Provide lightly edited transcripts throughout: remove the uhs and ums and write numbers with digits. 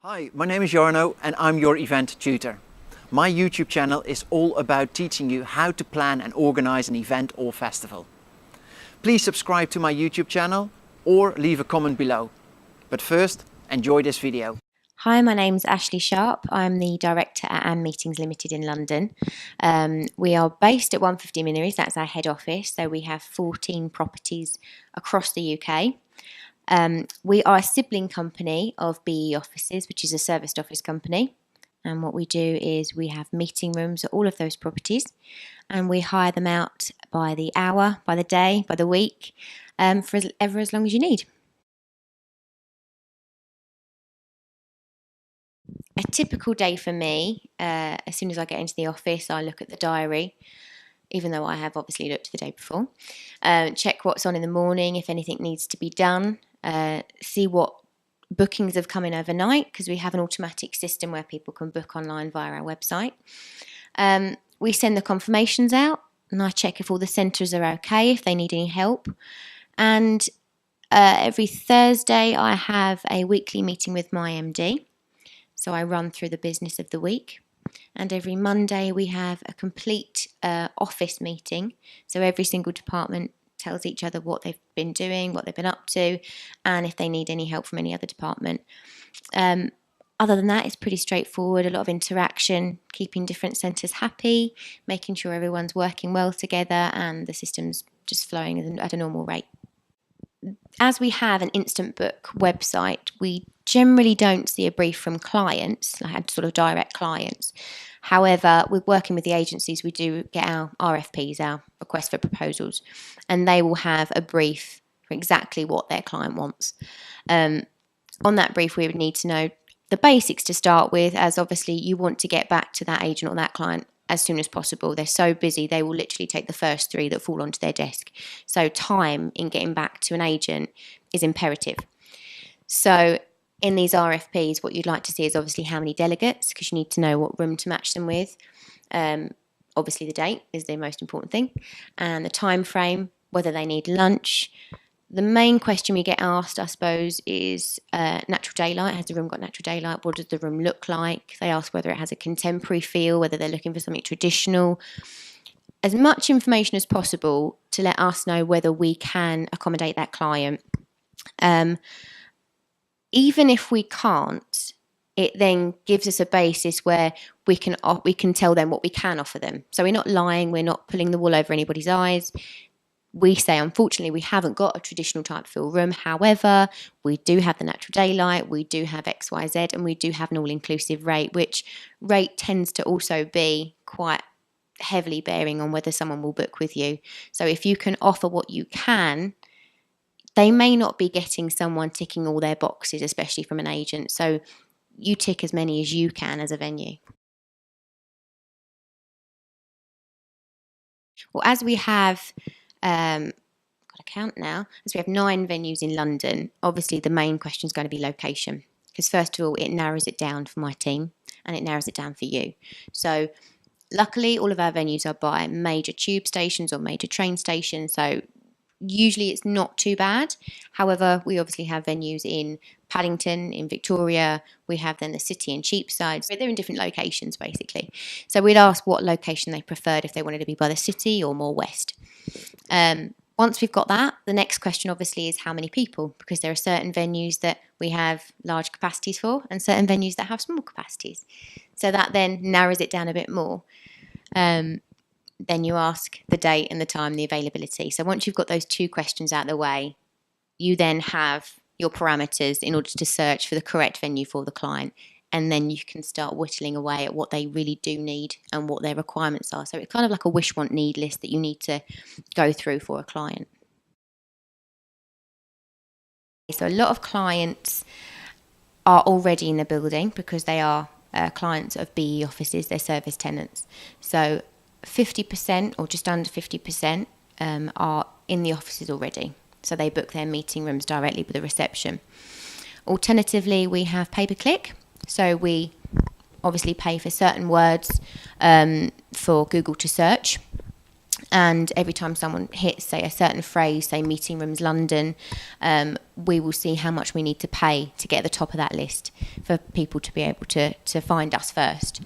Hi, my name is Jarno and I'm your event tutor. My YouTube channel is all about teaching you how to plan and organize an event or festival. Please subscribe to my YouTube channel or leave a comment below. But first, enjoy this video. Hi, my name's Ashleigh Sharp. I'm the director at AM Meetings Limited in London. We are based at 150 Minories, that's our head office, so we have 14 properties across the UK. We are a sibling company of BE Offices, which is a serviced office company. And what we do is we have meeting rooms at all of those properties and we hire them out by the hour, by the day, by the week, for as long as you need. A typical day for me, as soon as I get into the office, I look at the diary, even though I have obviously looked the day before. Check what's on in the morning, if anything needs to be done. See what bookings have come in overnight, because we have an automatic system where people can book online via our website. We send the confirmations out, and I check if all the centres are okay, if they need any help. And every Thursday I have a weekly meeting with my MD. So I run through the business of the week. And every Monday we have a complete office meeting. So every single department tells each other what they've been doing, what they've been up to, and if they need any help from any other department. Other than that, it's pretty straightforward, a lot of interaction, keeping different centres happy, making sure everyone's working well together and the system's just flowing at a normal rate. As we have an instant book website, we generally don't see a brief from clients, like sort of direct clients. However, we're working with the agencies, we do get our RFPs, our request for proposals, and they will have a brief for exactly what their client wants. On that brief, we would need to know the basics to start with, as obviously you want to get back to that agent or that client as soon as possible. They're so busy, they will literally take the first three that fall onto their desk. So time in getting back to an agent is imperative. So in these RFPs, what you'd like to see is obviously how many delegates, because you need to know what room to match them with. Obviously the date is the most important thing, and the time frame, whether they need lunch. The main question we get asked, I suppose, is natural daylight. Has the room got natural daylight? What does the room look like? They ask whether it has a contemporary feel, whether they're looking for something traditional. As much information as possible to let us know whether we can accommodate that client. Even if we can't, it then gives us a basis where we can tell them what we can offer them. So we're not lying, we're not pulling the wool over anybody's eyes. We say, unfortunately, we haven't got a traditional type feel room. However, we do have the natural daylight, we do have XYZ, and we do have an all-inclusive rate, which rate tends to also be quite heavily bearing on whether someone will book with you. So if you can offer what you can, they may not be getting someone ticking all their boxes, especially from an agent. So you tick as many as you can as a venue. Well, as we have, got to count now, as we have 9 venues in London, obviously the main question is going to be location. Because first of all, it narrows it down for my team and it narrows it down for you. So luckily, all of our venues are by major tube stations or major train stations. So usually it's not too bad. However, we obviously have venues in Paddington, in Victoria. We have then the City and Cheapside. So they're in different locations, basically. So we'd ask what location they preferred, if they wanted to be by the city or more west. Once we've got that, the next question obviously is how many people, because there are certain venues that we have large capacities for and certain venues that have small capacities. So that then narrows it down a bit more. Then you ask the date and the time, the availability. So once you've got those 2 questions out of the way, you then have your parameters in order to search for the correct venue for the client. And then you can start whittling away at what they really do need and what their requirements are. So it's kind of like a wish, want, need list that you need to go through for a client. So a lot of clients are already in the building because they are clients of BE Offices, they're service tenants. So 50% or just under 50% are in the offices already. So they book their meeting rooms directly with the reception. Alternatively, we have pay-per-click. So we obviously pay for certain words for Google to search. And every time someone hits, say, a certain phrase, say Meeting Rooms London, we will see how much we need to pay to get at the top of that list for people to be able to find us first.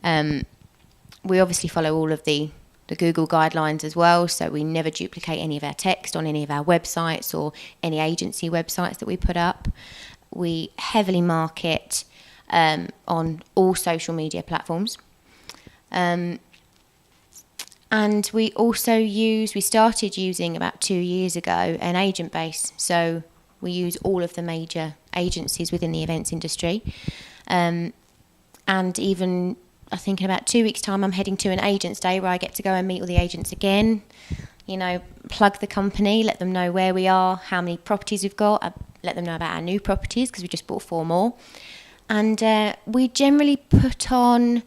We obviously follow all of the Google guidelines as well, so we never duplicate any of our text on any of our websites or any agency websites that we put up. We heavily market on all social media platforms. And we started using about 2 years ago an agent base. So we use all of the major agencies within the events industry. And even, I think in about 2 weeks' time, I'm heading to an agents day where I get to go and meet all the agents again, plug the company, let them know where we are, how many properties we've got, let them know about our new properties because we just bought 4 more. And we generally put on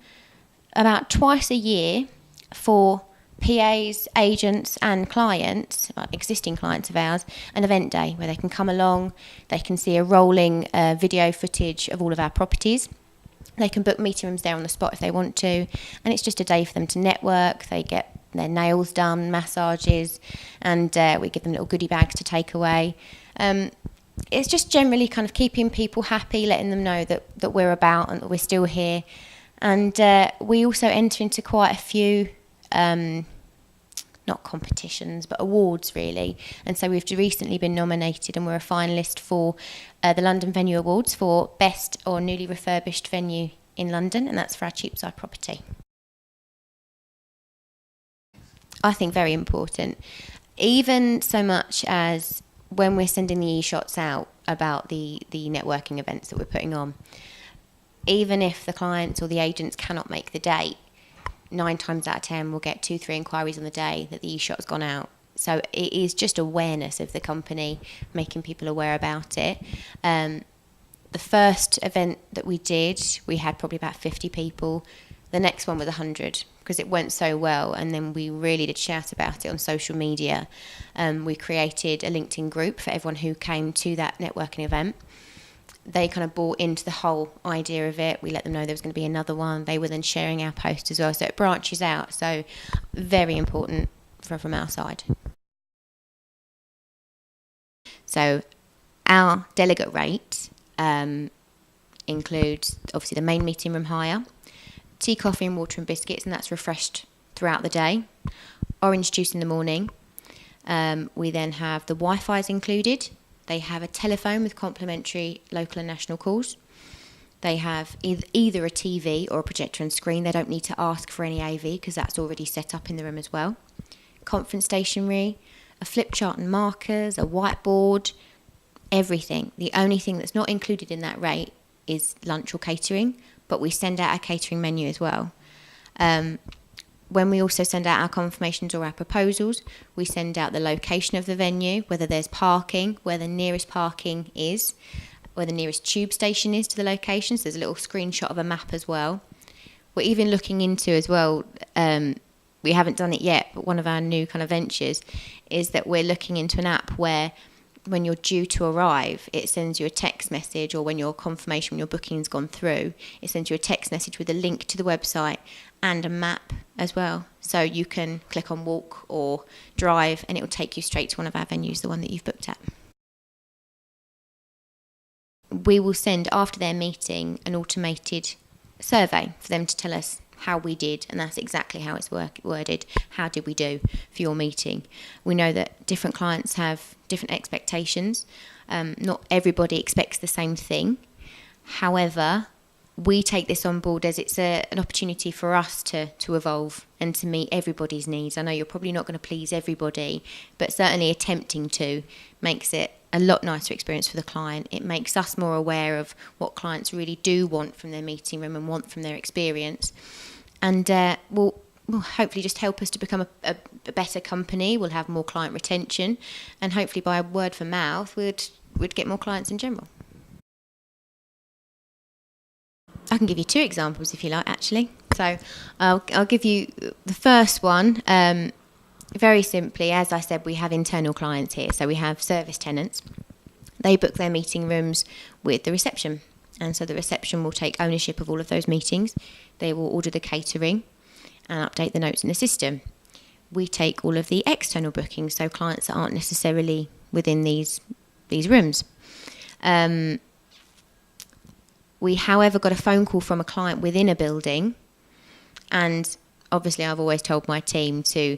about twice a year for PAs, agents and clients, existing clients of ours, an event day where they can come along, they can see a rolling video footage of all of our properties. They can book meeting rooms there on the spot if they want to, and it's just a day for them to network. They get their nails done, massages, and we give them little goodie bags to take away. It's just generally kind of keeping people happy, letting them know that we're about and that we're still here. And we also enter into quite a few not competitions, but awards really. And so we've recently been nominated and we're a finalist for the London Venue Awards for Best or Newly Refurbished Venue in London, and that's for our Cheapside property. I think very important. Even so much as when we're sending the e-shots out about the networking events that we're putting on, even if the clients or the agents cannot make the date, 9 times out of 10 we'll get 2-3 inquiries on the day that the e-shot's gone out. So it is just awareness of the company, making people aware about it. The first event that we did, we had probably about 50 people. The next one was 100 because it went so well, and then we really did shout about it on social media. We created a LinkedIn group for everyone who came to that networking event. They kind of bought into the whole idea of it. We let them know there was going to be another one. They were then sharing our post as well. So it branches out. So very important from our side. So our delegate rate includes obviously the main meeting room hire, tea, coffee and water and biscuits, and that's refreshed throughout the day. Orange juice in the morning. We then have the Wi-Fi's included. They have a telephone with complimentary local and national calls. They have either a TV or a projector and screen. They don't need to ask for any AV because that's already set up in the room as well. Conference stationery, a flip chart and markers, a whiteboard, everything. The only thing that's not included in that rate is lunch or catering, but we send out our catering menu as well. When we also send out our confirmations or our proposals, we send out the location of the venue, whether there's parking, where the nearest parking is, where the nearest tube station is to the location. So there's a little screenshot of a map as well. We're even looking into as well, we haven't done it yet, but one of our new kind of ventures is that we're looking into an app where when you're due to arrive, it sends you a text message, or when your confirmation, when your booking's gone through, it sends you a text message with a link to the website and a map as well. So you can click on walk or drive and it will take you straight to one of our venues, the one that you've booked at. We will send, after their meeting, an automated survey for them to tell us how we did, and that's exactly how it's worded. How did we do for your meeting? We know that different clients have different expectations. Not everybody expects the same thing. However, we take this on board as it's an opportunity for us to evolve and to meet everybody's needs. I know you're probably not going to please everybody, but certainly attempting to makes it a lot nicer experience for the client. It makes us more aware of what clients really do want from their meeting room and want from their experience. And will hopefully just help us to become a better company. We'll have more client retention, and hopefully by word of mouth, we'd get more clients in general. I can give you 2 examples if you like, actually. So I'll give you the first one. Very simply, as I said, we have internal clients here. So we have service tenants. They book their meeting rooms with the reception. And so the reception will take ownership of all of those meetings. They will order the catering and update the notes in the system. we take all of the external bookings, so clients that aren't necessarily within these rooms. We, however, got a phone call from a client within a building, and obviously I've always told my team to,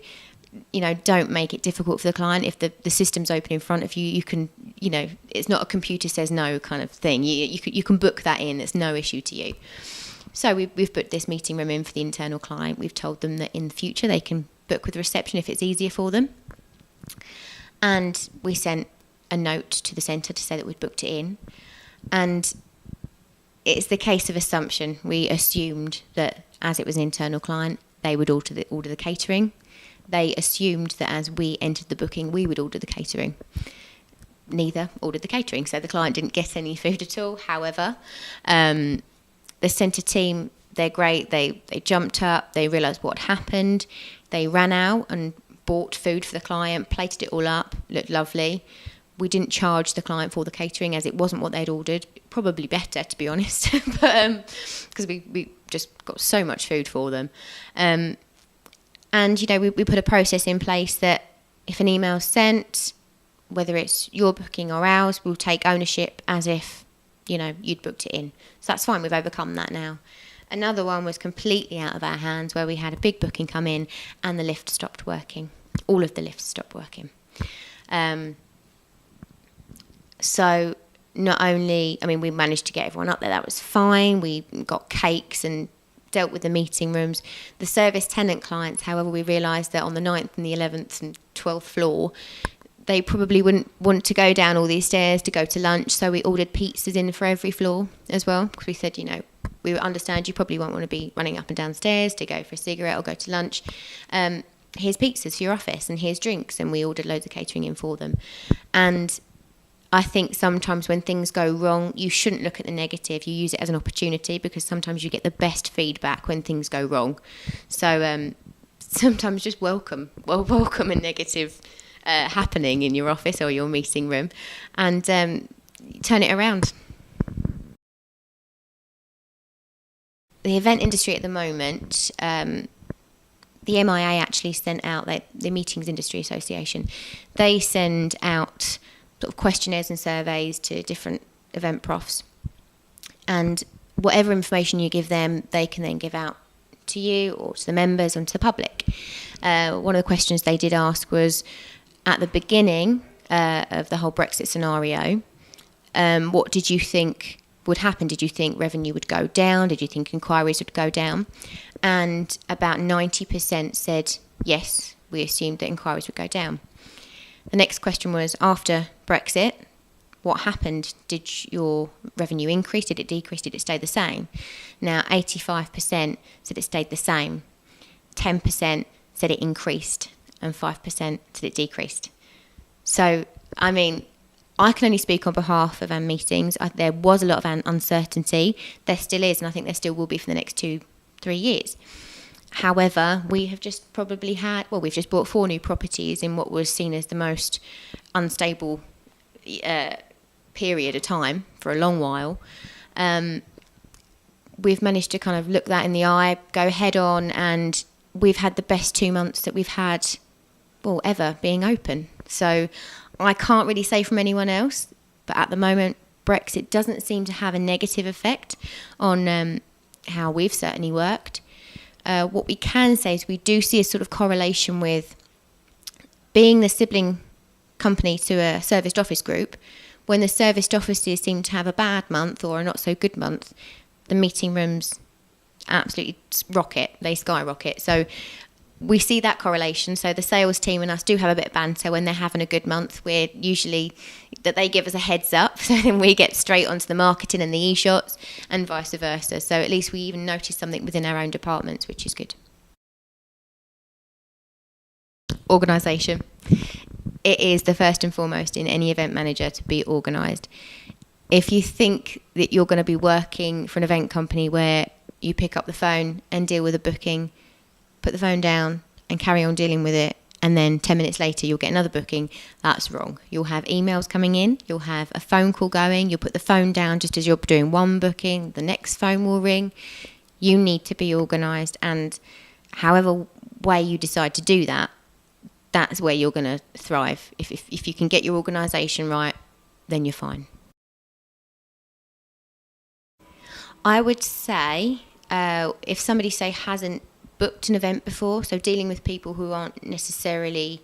don't make it difficult for the client. If the system's open in front of you, you can, it's not a computer says no kind of thing. You can book that in. It's no issue to you. So we've put this meeting room in for the internal client. We've told them that in the future they can book with the reception if it's easier for them. And we sent a note to the centre to say that we'd booked it in. And it's the case of assumption. We assumed that as it was an internal client, they would order the catering. They assumed that as we entered the booking, we would order the catering. Neither ordered the catering, so the client didn't get any food at all. However, the centre team, they're great. They jumped up, they realised what happened. They ran out and bought food for the client, plated it all up, looked lovely. We didn't charge the client for the catering as it wasn't what they'd ordered. Probably better, to be honest, but because we just got so much food for them. And, we put a process in place that if an email's sent, whether it's your booking or ours, we'll take ownership as if, you'd booked it in. So that's fine. We've overcome that now. Another one was completely out of our hands where we had a big booking come in and the lift stopped working. All of the lifts stopped working. So not only, we managed to get everyone up there, that was fine. We got cakes and dealt with the meeting rooms. The service tenant clients, however, we realised that on the 9th and the 11th and 12th floor, they probably wouldn't want to go down all these stairs to go to lunch. So we ordered pizzas in for every floor as well, because we said, we understand you probably won't want to be running up and down stairs to go for a cigarette or go to lunch. Here's pizzas for your office and here's drinks. And we ordered loads of catering in for them. And I think sometimes when things go wrong, you shouldn't look at the negative. You use it as an opportunity because sometimes you get the best feedback when things go wrong. So sometimes just welcome a negative happening in your office or your meeting room and turn it around. The event industry at the moment, the MIA actually sent out, the Meetings Industry Association, they send out sort of questionnaires and surveys to different event profs, and whatever information you give them, they can then give out to you or to the members and to the public. One of the questions they did ask was, at the beginning of the whole Brexit scenario, what did you think would happen? Did you think revenue would go down? Did you think inquiries would go down? And about 90% said yes, we assumed that inquiries would go down. The next question was, after Brexit, what happened? Did your revenue increase? Did it decrease? Did it stay the same? Now, 85% said it stayed the same. 10% said it increased. And 5% said it decreased. So, I can only speak on behalf of our meetings. There was a lot of uncertainty. There still is, and I think there still will be for the next 2-3 years. However, we have just probably we've just bought 4 new properties in what was seen as the most unstable period of time for a long while. We've managed to kind of look that in the eye, go head on, and we've had the best 2 months that we've had, ever being open. So I can't really say from anyone else, but at the moment, Brexit doesn't seem to have a negative effect on how we've certainly worked. What we can say is we do see a sort of correlation with being the sibling company to a serviced office group. When the serviced offices seem to have a bad month or a not so good month, the meeting rooms absolutely rocket, they skyrocket. So we see that correlation. So the sales team and us do have a bit of banter when they're having a good month. We're usually, that they give us a heads up, so then we get straight onto the marketing and the e-shots and vice versa. So at least we even notice something within our own departments, which is good. Organisation. It is the first and foremost in any event manager to be organised. If you think that you're going to be working for an event company where you pick up the phone and deal with a booking, put the phone down and carry on dealing with it, and then 10 minutes later you'll get another booking, that's wrong. You'll have emails coming in, you'll have a phone call going, you'll put the phone down just as you're doing one booking, the next phone will ring. You need to be organised, and however way you decide to do that, that's where you're going to thrive. If you can get your organisation right, then you're fine. I would say if somebody, say, hasn't booked an event before, so dealing with people who aren't necessarily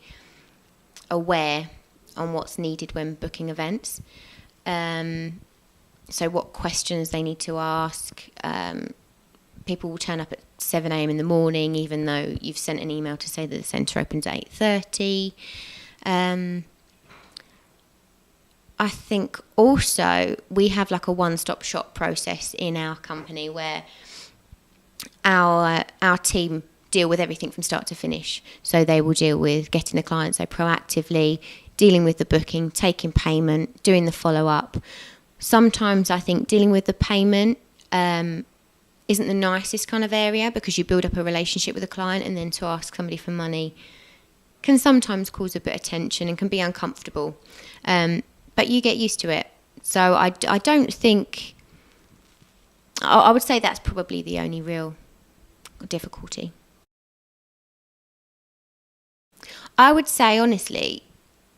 aware on what's needed when booking events, so what questions they need to ask. People will turn up at 7 a.m. in the morning, even though you've sent an email to say that the centre opens at 8:30. I think also we have like a one-stop shop process in our company where our team deal with everything from start to finish. So they will deal with getting the client, so proactively dealing with the booking, taking payment, doing the follow-up. Sometimes I think dealing with the payment isn't the nicest kind of area, because you build up a relationship with a client, and then to ask somebody for money can sometimes cause a bit of tension and can be uncomfortable. But you get used to it. So I don't think... I would say that's probably the only real difficulty. I would say, honestly,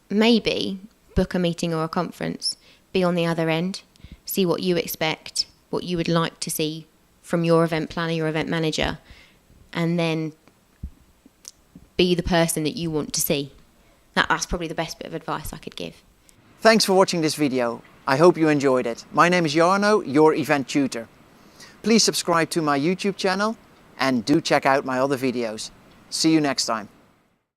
maybe book a meeting or a conference, be on the other end, see what you expect, what you would like to see from your event planner, your event manager, and then be the person that you want to see. That's probably the best bit of advice I could give. Thanks for watching this video. I hope you enjoyed it. My name is Jarno, your event tutor. Please subscribe to my YouTube channel and do check out my other videos. See you next time.